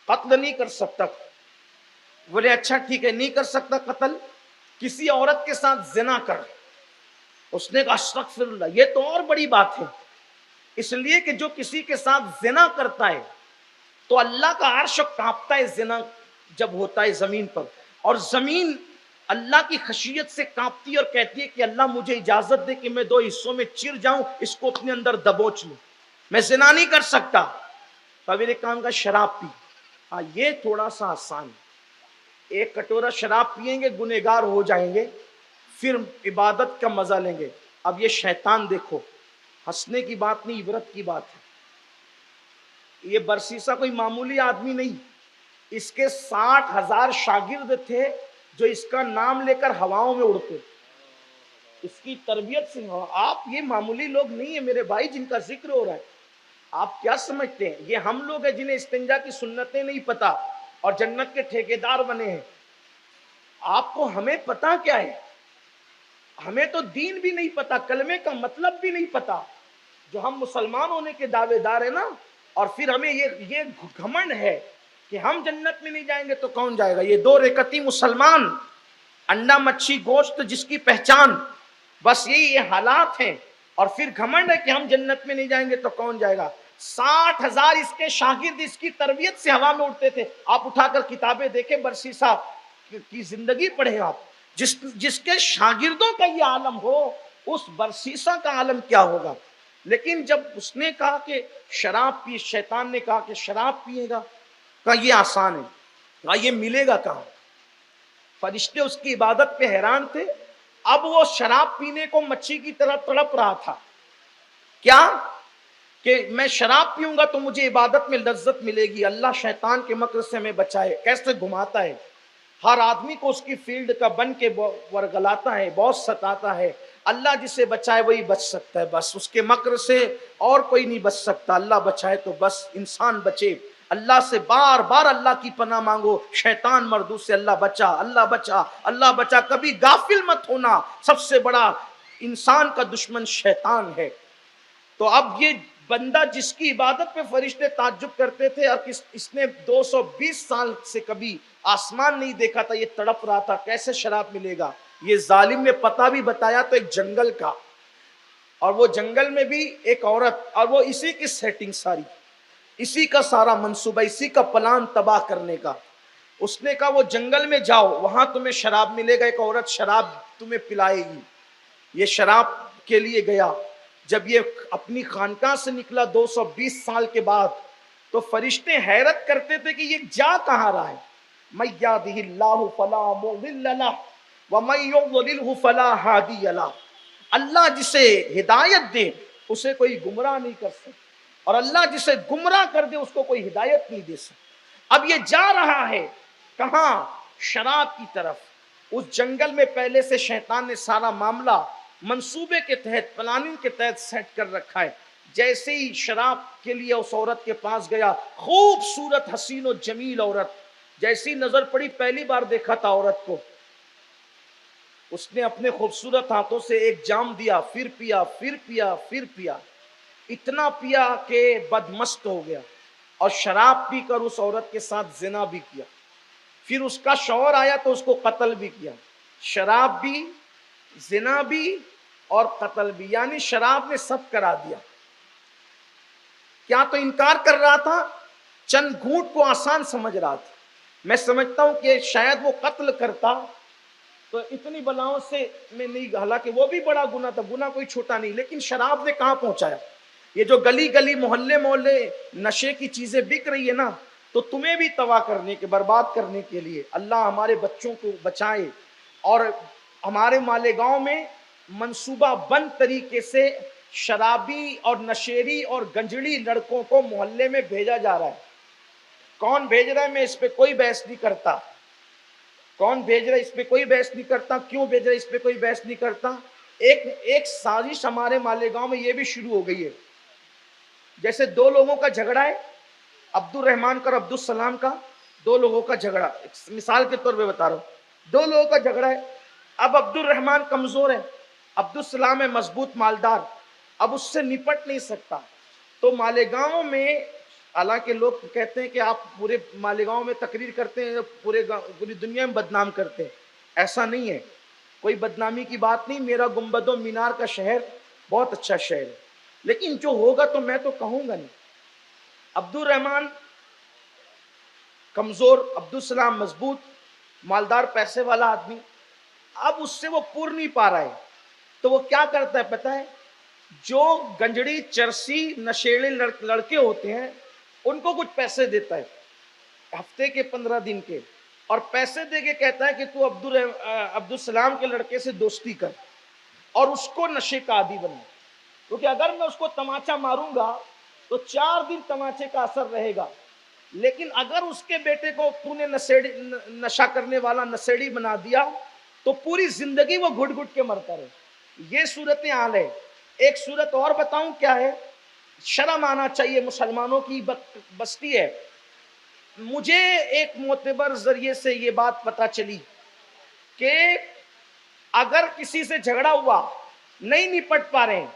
قتل نہیں کر سکتا۔ بولے اچھا ٹھیک ہے نہیں کر سکتا قتل، کسی عورت کے ساتھ زنا کر۔ اس نے کہا استغفر اللہ، یہ تو اور بڑی بات ہے، اس لیے کہ جو کسی کے ساتھ زنا کرتا ہے تو اللہ کا عرش کانپتا ہے زنا جب ہوتا ہے زمین پر، اور زمین اللہ کی خشیت سے کانپتی ہے اور کہتی ہے کہ اللہ مجھے اجازت دے کہ میں 2 حصوں میں چر جاؤں، اس کو اپنے اندر دبوچ لوں، میں زنا نہیں کر سکتا۔ میرے کام کا شراب پی، ہاں یہ تھوڑا سا آسان ہے، 1 کٹورا شراب پیئیں گے گنہگار ہو جائیں گے، پھر عبادت کا مزہ لیں گے۔ اب یہ شیطان دیکھو، ہنسنے کی بات نہیں عبرت کی بات ہے۔ یہ برسیسا کوئی معمولی آدمی نہیں، اس کے 60,000 شاگرد تھے جو اس کا نام لے کر ہواؤں میں اڑتے، اس کی تربیت سے۔ آپ یہ معمولی لوگ نہیں ہیں میرے بھائی جن کا ذکر ہو رہا ہے۔ آپ کیا سمجھتے ہیں یہ ہم لوگ ہیں جنہیں استنجا کی سنتیں نہیں پتا اور جنت کے ٹھیکیدار بنے ہیں؟ آپ کو ہمیں پتا کیا ہے؟ ہمیں تو دین بھی نہیں پتا، کلمے کا مطلب بھی نہیں پتا، جو ہم مسلمان ہونے کے دعوے دار ہیں نا، اور پھر ہمیں یہ گھمنڈ ہے کہ ہم جنت میں نہیں جائیں گے تو کون جائے گا؟ یہ 2 رکعتی مسلمان، انڈا مچھی گوشت جس کی پہچان، بس یہ حالات ہیں، اور پھر گھمنڈ ہے کہ ہم جنت میں نہیں جائیں گے تو کون جائے گا؟ 60,000 اس کے شاگرد اس کی تربیت سے ہوا میں اڑتے تھے۔ آپ اٹھا کر کتابیں دیکھیں، برسیسا کی زندگی پڑھیں آپ، جس کے شاگردوں کا یہ عالم ہو، اس برسیسا کا عالم کیا ہوگا؟ لیکن جب اس نے کہا کہ شراب پی، شیطان نے کہا کہ شراب پیے گا، کہا یہ آسان ہے، کہا یہ ملے گا کہاں؟ فرشتے اس کی عبادت پہ حیران تھے، اب وہ شراب پینے کو مچھی کی طرح تڑپ رہا تھا، کیا کہ میں شراب پیوں گا تو مجھے عبادت میں لذت ملے گی، اللہ شیطان کے مکر سے ہمیں بچائے، کیسے گھماتا ہے، ہر آدمی کو اس کی فیلڈ کا بن کے ورگلاتا ہے، بہت ستاتا ہے، اللہ جسے بچائے وہی بچ سکتا ہے، بس اس کے مکر سے اور کوئی نہیں بچ سکتا، اللہ بچائے تو بس انسان بچے، اللہ سے بار بار اللہ کی پناہ مانگو، شیطان مردود سے اللہ بچا، اللہ بچا، اللہ بچا، کبھی غافل مت ہونا، سب سے بڑا انسان کا دشمن شیطان ہے۔ تو اب یہ بندہ جس کی عبادت پہ فرشتے تعجب کرتے تھے، اور اس نے 220 سال سے کبھی آسمان نہیں دیکھا تھا، یہ تڑپ رہا تھا کیسے شراب ملے گا، یہ ظالم نے پتہ بھی بتایا تو ایک جنگل کا، اور وہ جنگل میں بھی ایک عورت، اور وہ اسی کی سیٹنگ ساری، اسی کا سارا منصوبہ، اسی کا پلان تباہ کرنے کا۔ اس نے کہا وہ جنگل میں جاؤ، وہاں تمہیں شراب ملے گا، ایک عورت شراب تمہیں پلائے گی۔ یہ شراب کے لیے گیا، جب یہ اپنی خانقاہ سے نکلا 220 سال کے بعد، تو فرشتے حیرت کرتے تھے کہ یہ جا کہاں رہا ہے۔ مَن یہدہ اللہ فلا مضل لہ ومن یضللہ فلا ہادی لہ، اللہ جسے ہدایت دے اسے کوئی گمراہ نہیں کر سکتا، اور اللہ جسے گمراہ کر دے اس کو کوئی ہدایت نہیں دے سکتا۔ اب یہ جا رہا ہے کہاں؟ شراب کی طرف۔ اس جنگل میں پہلے سے شیطان نے سارا معاملہ منصوبے کے تحت، پلاننگ کے تحت سیٹ کر رکھا ہے۔ جیسے ہی شراب کے لیے اس عورت کے پاس گیا، خوبصورت حسین و جمیل عورت، جیسی نظر پڑی، پہلی بار دیکھا تھا عورت کو، اس نے اپنے خوبصورت ہاتھوں سے ایک جام دیا، پھر پیا، پھر پیا، پھر پیا، اتنا پیا کہ بدمست ہو گیا، اور شراب پی کر اس عورت کے ساتھ زنا بھی کیا۔ پھر اس کا شوہر آیا تو اس کو قتل بھی کیا، شراب بھی، زنا بھی اور قتل بھی، یعنی شراب نے سب کرا دیا۔ کیا تو انکار کر رہا تھا، چند گھونٹ کو آسان سمجھ رہا تھا۔ میں سمجھتا ہوں کہ شاید وہ قتل کرتا تو اتنی بلاؤں سے میں نہیں، حالانکہ وہ بھی بڑا گناہ تھا، گناہ کوئی چھوٹا نہیں، لیکن شراب نے کہاں پہنچایا۔ یہ جو گلی گلی محلے محلے نشے کی چیزیں بک رہی ہے نا، تو تمہیں بھی تباہ کرنے کے، برباد کرنے کے لیے اللہ ہمارے بچوں کو بچائے۔ اور ہمارے مالیگاؤں میں منصوبہ بند طریقے سے شرابی اور نشیری اور گنجڑی لڑکوں کو محلے میں بھیجا جا رہا ہے۔ کون بھیج رہا ہے میں اس پہ کوئی بحث نہیں کرتا، کون بھیج رہا ہے اس پہ کوئی بحث نہیں کرتا، کیوں بھیج رہا ہے اس پہ کوئی بحث نہیں کرتا۔ ایک سازش ہمارے مالیگاؤں میں یہ بھی شروع ہو گئی ہے، جیسے دو لوگوں کا جھگڑا ہے، عبد الرحمان کا اور عبد السلام کا، دو لوگوں کا جھگڑا، مثال کے طور پہ بتا رہا ہوں، دو لوگوں کا جھگڑا ہے۔ اب عبد الرحمان کمزور ہے، عبد السلام ہے مضبوط مالدار، اب اس سے نپٹ نہیں سکتا، تو مالیگاؤں میں، حالانکہ لوگ کہتے ہیں کہ آپ پورے مالیگاؤں میں تقریر کرتے ہیں، پوری دنیا میں بدنام کرتے ہیں، ایسا نہیں ہے، کوئی بدنامی کی بات نہیں، میرا گنبد و مینار کا شہر بہت اچھا شہر ہے، لیکن جو ہوگا تو میں تو کہوں گا نہیں۔ عبد الرحمان کمزور، عبد السلام مضبوط مالدار پیسے والا آدمی، اب اس سے وہ پور نہیں پا رہا ہے، تو وہ کیا کرتا ہے پتہ ہے؟ جو گنجڑی چرسی نشیڑے لڑکے ہوتے ہیں ان کو کچھ پیسے دیتا ہے، ہفتے کے 15 دن کے، اور پیسے دے کے کہتا ہے کہ تو عبد السلام کے لڑکے سے دوستی کر اور اس کو نشے کا عادی بنا، کیونکہ اگر میں اس کو تماچا ماروں گا تو 4 دن تماچے کا اثر رہے گا، لیکن اگر اس کے بیٹے کو تو نے نشہ کرنے والا نشیڑی بنا دیا تو پوری زندگی وہ گھٹ گھٹ کے مرتا رہے۔ یہ صورتحال ہے۔ ایک صورت اور بتاؤں کیا ہے، شرم آنا چاہیے، مسلمانوں کی بستی ہے۔ مجھے ایک معتبر ذریعے سے یہ بات پتا چلی کہ اگر کسی سے جھگڑا ہوا، نہیں نپٹ پا رہے ہیں،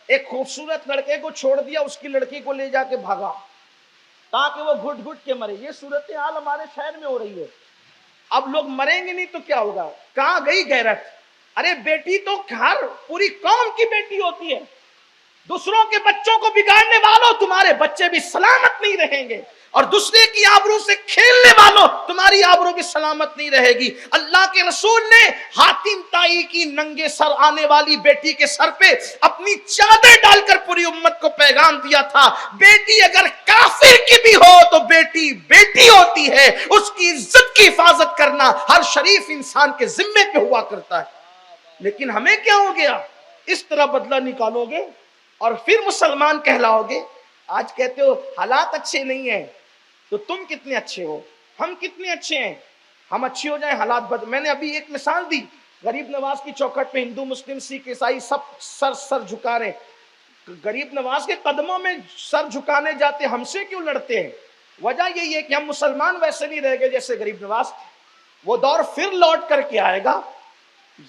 ایک خوبصورت لڑکے کو چھوڑ دیا، اس کی لڑکی کو لے جا کے بھاگا تاکہ وہ گھٹ گھٹ کے مرے۔ یہ صورتحال ہمارے شہر میں ہو رہی ہے۔ اب لوگ مریں گے نہیں تو کیا ہوگا؟ کہاں گئی غیرت؟ ارے بیٹی تو گھر پوری قوم کی بیٹی ہوتی ہے، دوسروں کے بچوں کو بگاڑنے والوں تمہارے بچے بھی سلامت نہیں رہیں گے، اور دوسرے کی آبرو سے کھیلنے والوں تمہاری آبرو بھی سلامت نہیں رہے گی۔ اللہ کے رسول نے حاتم طائی کی ننگے سر آنے والی بیٹی کے سر پہ اپنی چادر ڈال کر پوری امت کو پیغام دیا تھا، بیٹی اگر کافر کی بھی ہو تو بیٹی بیٹی ہوتی ہے، اس کی عزت کی حفاظت کرنا ہر شریف انسان کے ذمے پہ ہوا کرتا ہے۔ لیکن ہمیں کیا ہو گیا؟ اس طرح بدلہ نکالو گے اور پھر مسلمان کہلاؤ گے۔ آج کہتے ہو حالات اچھے نہیں ہیں، تو تم کتنے اچھے ہو، ہم کتنے اچھے ہیں؟ ہم اچھے ہو جائیں حالات میں نے ابھی ایک مثال دی، غریب نواز کی چوکھٹ پہ ہندو مسلم سکھ عیسائی سب سر جھکا رہے، غریب نواز کے قدموں میں سر جھکانے جاتے، ہم سے کیوں لڑتے ہیں؟ وجہ یہی ہے کہ ہم مسلمان ویسے نہیں رہ گئے جیسے غریب نواز تھے۔ وہ دور پھر لوٹ کر کے آئے گا۔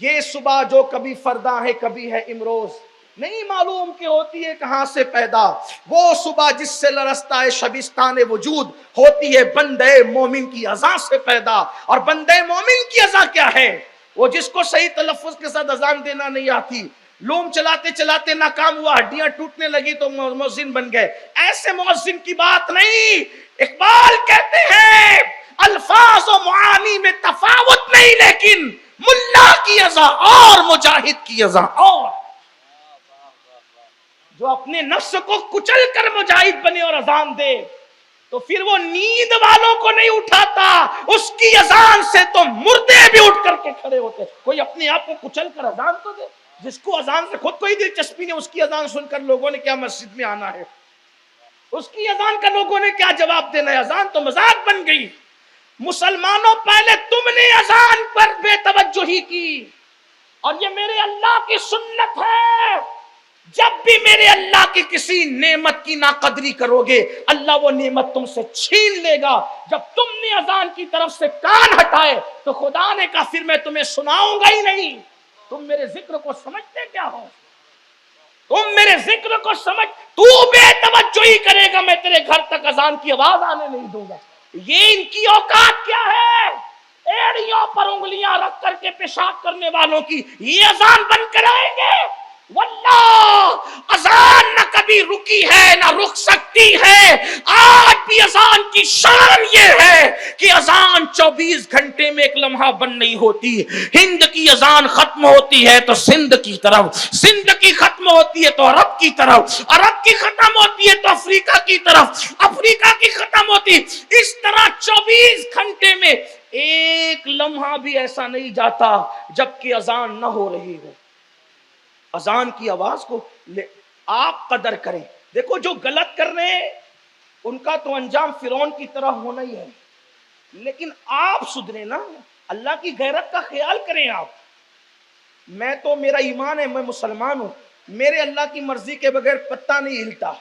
یہ صبح جو کبھی فردا ہے کبھی ہے امروز، نہیں معلوم کہ ہوتی ہے کہاں سے پیدا، وہ صبح جس سے لرزتا ہے شبستان وجود، ہوتی ہے بندے مومن کی اذان سے پیدا۔ اور بندے مومن کی اذان کیا ہے؟ وہ جس کو صحیح تلفظ کے ساتھ اذان دینا نہیں آتی، لوم چلاتے چلاتے ناکام ہوا، ہڈیاں ٹوٹنے لگی تو مؤذن بن گئے، ایسے مؤذن کی بات نہیں۔ اقبال کہتے ہیں الفاظ و معانی میں تفاوت نہیں، لیکن ملا کی اذان اور مجاہد کی اذان اور۔ جو اپنے نفس کو کچل کر مجاہد بنے اور اذان دے تو پھر وہ نیند والوں کو نہیں اٹھاتا، اس کی اذان سے تو مردے بھی اٹھ کر کے کھڑے ہوتے۔ کوئی اپنے آپ کو کچل کر اذان تو دے، جس کو اذان سے خود کوئی دلچسپی نہیں، اس کی اذان سن کر لوگوں نے کیا مسجد میں آنا ہے، اس کی اذان کا لوگوں نے کیا جواب دینا ہے؟ اذان تو مذاق بن گئی۔ مسلمانوں پہلے تم نے اذان پر بے توجہی کی، اور یہ میرے اللہ کی سنت ہے، جب بھی میرے اللہ کی کسی نعمت کی ناقدری کرو گے اللہ وہ نعمت تم سے چھین لے گا۔ جب تم نے اذان کی طرف سے کان ہٹائے تو خدا نے کہا پھر میں تمہیں سناؤں گا ہی نہیں۔ تم میرے ذکر کو سمجھتے کیا ہو؟ تم میرے ذکر کو سمجھ، تو بے توجہی کرے گا میں تیرے گھر تک اذان کی آواز آنے نہیں دوں گا۔ یہ ان کی اوقات کیا ہے؟ ایڑیوں پر انگلیاں رکھ کر کے پیشاب کرنے والوں کی یہ اذان بن کر آئیں گے۔ واللہ اذان نہ کبھی رکی ہے نہ رک سکتی ہے۔ آج بھی اذان کی شان یہ ہے کہ اذان 24 گھنٹے میں ایک لمحہ بند نہیں ہوتی۔ ہند کی اذان ختم ہوتی ہے تو سندھ کی طرف، سندھ کی ختم ہوتی ہے تو عرب کی طرف، عرب کی ختم ہوتی ہے تو افریقہ کی طرف، افریقہ کی ختم ہوتی۔ اس طرح 24 گھنٹے میں ایک لمحہ بھی ایسا نہیں جاتا جبکہ اذان نہ ہو رہی ہو۔ اذان کی آواز کو آپ قدر کریں۔ دیکھو جو غلط کر رہے ہیں ان کا تو انجام فرعون کی طرح ہونا ہی ہے، لیکن آپ سدھرے نا، اللہ کی غیرت کا خیال کریں۔ آپ، میں تو میرا ایمان ہے، میں مسلمان ہوں، میرے اللہ کی مرضی کے بغیر پتہ نہیں ہلتا،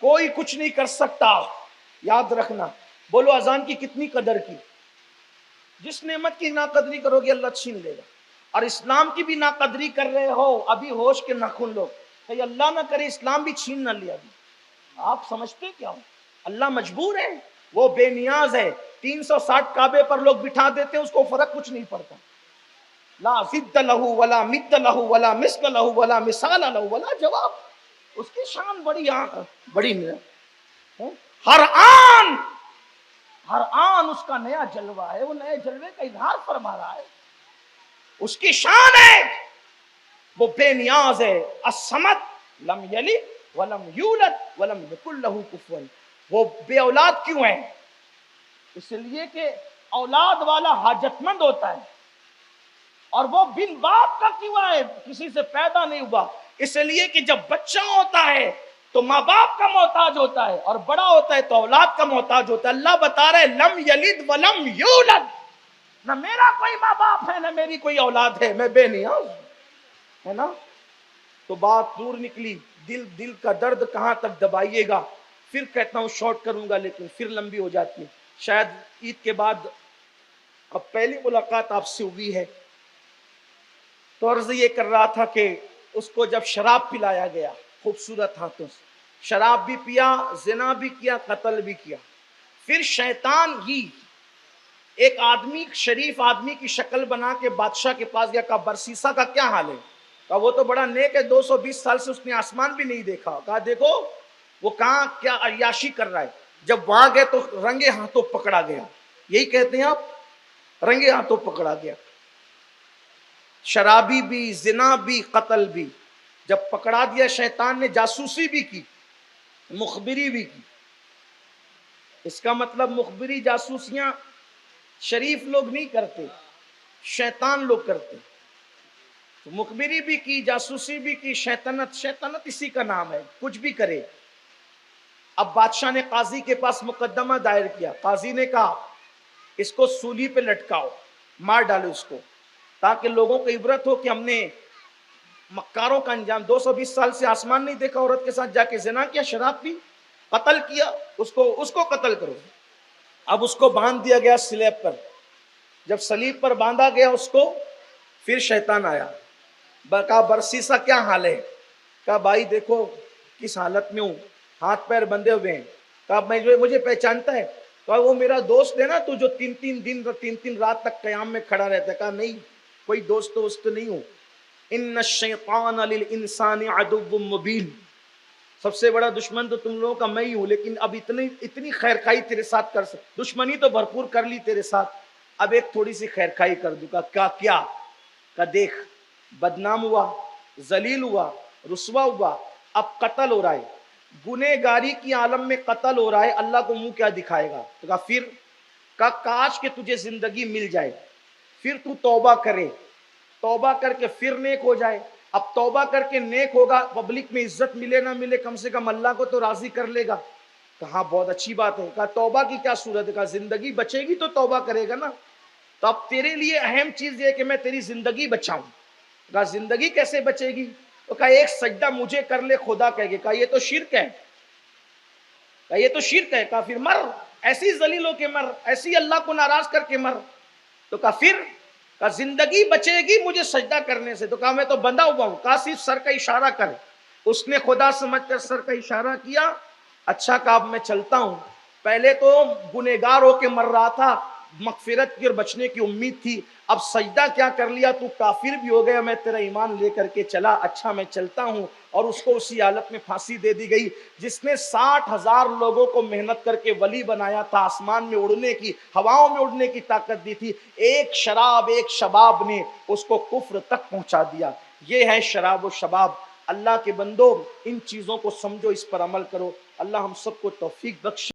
کوئی کچھ نہیں کر سکتا۔ یاد رکھنا۔ بولو اذان کی کتنی قدر کی؟ جس نعمت کی ناقدری کرو گے اللہ چھین لے گا۔ اور اسلام کی بھی ناقدری کر رہے ہو، ابھی ہوش کے ناخن لو، کہ اللہ نہ کرے اسلام بھی چھین نہ لیا۔ آپ سمجھتے کیا ہو؟ اللہ مجبور ہے، وہ بے نیاز ہے۔ 360 کعبے پر لوگ بٹھا دیتے ہیں، اس کو فرق کچھ نہیں پڑتا۔ لا ضد لہ ولا مد لہ ولا مثل لہ ولا مثال لہ ولا جواب۔ اس کی شان بڑی ہر آن اس کا نیا جلوہ ہے، وہ نئے جلوے کا اظہار فرما رہا ہے۔ اس کی شان ہے، وہ بے نیاز ہے۔ الصمد لم یلد ولم یولد ولم یکن لہ کفوا۔ وہ بے اولاد کیوں ہے؟ اس لیے کہ اولاد والا حاجت مند ہوتا ہے، اور وہ بن باپ کا کیوں ہے؟ کسی سے پیدا نہیں ہوا۔ اس لیے کہ جب بچہ ہوتا ہے تو ماں باپ کا محتاج ہوتا ہے، اور بڑا ہوتا ہے تو اولاد کا محتاج ہوتا ہے۔ اللہ بتا رہے لم یلد ولم یولد، نہ میرا کوئی ماں باپ ہے نہ میری کوئی اولاد ہے، میں بے نیاز ہے نا۔ تو بات دور نکلی، دل کا درد کہاں تک دبائیے گا۔ پھر کہتا ہوں شارٹ کروں گا لیکن پھر لمبی ہو جاتی ہے۔ شاید عید کے بعد اب پہلی ملاقات آپ سے ہوئی ہے، تو عرض یہ کر رہا تھا کہ اس کو جب شراب پلایا گیا خوبصورت ہاتھوں سے، شراب بھی پیا، زنا بھی کیا، قتل بھی کیا، پھر شیطان ہی ایک آدمی، شریف آدمی کی شکل بنا کے بادشاہ کے پاس گیا، کہا برسیسا کا کیا حال ہے؟ کہا وہ تو بڑا نیک ہے، 220 سال سے اس نے آسمان بھی نہیں دیکھا. کہا دیکھو وہ کہاں کیا عیاشی کر رہا ہے. جب وہاں گئے تو رنگے ہاتھوں پکڑا گیا. یہی کہتے ہیں آپ، رنگے ہاتھوں پکڑا گیا. شرابی بھی، زنا بھی، قتل بھی. جب پکڑا دیا شیطان نے جاسوسی بھی کی، مخبری بھی کی. اس کا مطلب مخبری جاسوسیاں شریف لوگ نہیں کرتے، شیطان لوگ کرتے. تو مخبری بھی کی، جاسوسی بھی کی، شیطنت اسی کا نام ہے، کچھ بھی کرے. اب بادشاہ نے قاضی کے پاس مقدمہ دائر کیا. قاضی نے کہا اس کو سولی پہ لٹکاؤ، مار ڈالو اس کو، تاکہ لوگوں کو عبرت ہو کہ ہم نے مکاروں کا انجام. 220 سال سے آسمان نہیں دیکھا، عورت کے ساتھ جا کے زنا کیا، شراب پی، قتل کیا، اس کو قتل کرو. اب اس کو باندھ دیا گیا سلیب پر. جب سلیب پر باندھا گیا اس کو، پھر شیطان آیا. کہا برسیسا کیا حال ہے؟ کہا بھائی دیکھو کس حالت میں ہوں، ہاتھ پیر بندھے ہوئے ہیں. کہا مجھے پہچانتا ہے؟ کہا وہ میرا دوست ہے نا تو جو تین رات تک قیام میں کھڑا رہتا ہے. کہا نہیں، کوئی دوست نہیں ہوں. ان الشیطان للانسان عدو مبین، سب سے بڑا دشمن تو تم لوگوں کا میں ہی ہوں. لیکن اب اتنی خیر خائی تیرے ساتھ کر سکتا، دشمنی تو بھرپور کر لی تیرے ساتھ، اب ایک تھوڑی سی خیر خائی کر دوں. کہا کیا؟ کہا دیکھ، بدنام ہوا، ذلیل ہوا، رسوا ہوا، اب قتل ہو رہا ہے، گنہگاری کی عالم میں قتل ہو رہا ہے، اللہ کو منہ کیا دکھائے گا؟ تو کہا پھر؟ کہا کاش کہ تجھے زندگی مل جائے، پھر تو توبہ کرے، توبہ کر کے پھر نیک ہو جائے. اب توبہ کر کے نیک ہوگا، پبلک میں عزت ملے نہ ملے، کم سے کم اللہ کو تو راضی کر لے گا. کہا بہت اچھی بات ہے. کہا توبہ کی کیا صورت ہے؟ کہا زندگی بچے گی تو توبہ کرے گا نا. تو اب تیرے لیے اہم چیز یہ کہ میں تیری زندگی بچاؤں. کہا زندگی کیسے بچے گی؟ تو کہا ایک سجدہ مجھے کر لے خدا کہے گی. کہا یہ تو شرک ہے. کہا یہ تو شرک ہے. کہا پھر مر، ایسی ذلیل ہو کے مر، ایسی اللہ کو ناراض کر کے مر. تو کہا پھر؟ کہا زندگی بچے گی مجھے سجدہ کرنے سے. تو کہا میں تو بندھا ہوا ہوں. کہا صرف سر کا اشارہ کر. اس نے خدا سمجھ کر سر کا اشارہ کیا. اچھا کہا اب میں چلتا ہوں. پہلے تو گنہگار ہو کے مر رہا تھا، مغفرت کی اور بچنے کی امید تھی، اب سجدہ کیا کر لیا، تو کافر بھی ہو گیا، میں تیرا ایمان لے کر کے چلا، اچھا میں چلتا ہوں. اور اس کو اسی حالت میں پھانسی دے دی گئی جس نے 60,000 لوگوں کو محنت کر کے ولی بنایا تھا، آسمان میں اڑنے کی، ہواؤں میں اڑنے کی طاقت دی تھی. ایک شراب، ایک شباب نے اس کو کفر تک پہنچا دیا. یہ ہے شراب و شباب. اللہ کے بندو ان چیزوں کو سمجھو، اس پر عمل کرو. اللہ ہم سب کو توفیق بخشے.